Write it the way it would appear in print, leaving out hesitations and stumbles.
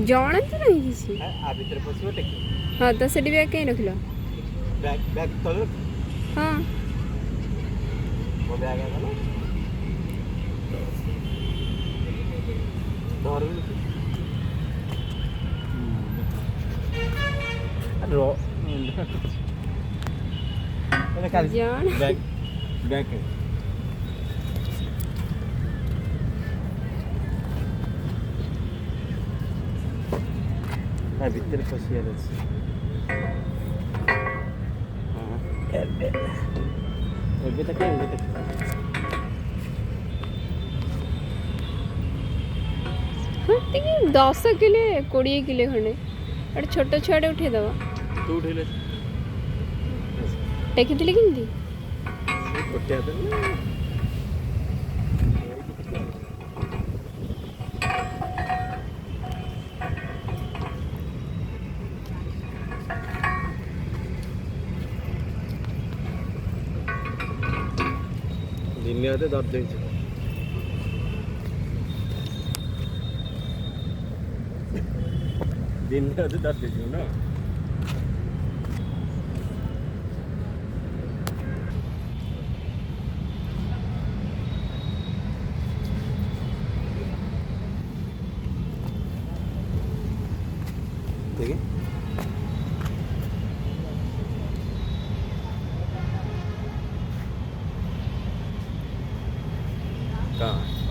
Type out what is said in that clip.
ଜଣା ତ ନାହିଁ କିଛି। ଆ ଭିତରେ ପଶିବ ଟେକି। ହଁ ତ ସେଠି ବ୍ୟାଗ୍ କାହିଁ ରଖିଲ? ବ୍ୟାଗ୍ ତଳେ ହଁ ମୋ ବ୍ୟାଗ୍ ଗଲା ଧରିବି ଜଣା ବ୍ୟାଗ୍ ତା ଭିତରେ ପଶିବାର ଅଛି। ଏବେ ତ କେମିତି ହଁ ଟିକେ 10 କିଲେ 20 କିଲେ ଖଣ୍ଡେ ଗୋଟେ ଛୋଟ ଛୁଆଟେ ଉଠେଇଦବ। ତୁ ଉଠେଇଲେ ଟେକିଥିଲି କେମିତି? ଗୋଟେ ହାତରେ ନା ଦିନେ ହାତେ ଧରି ଦେଇଛୁ। ଦିନେ ହାତେ ଧରି ଦେଇଛୁ ନା देखिए कहाँ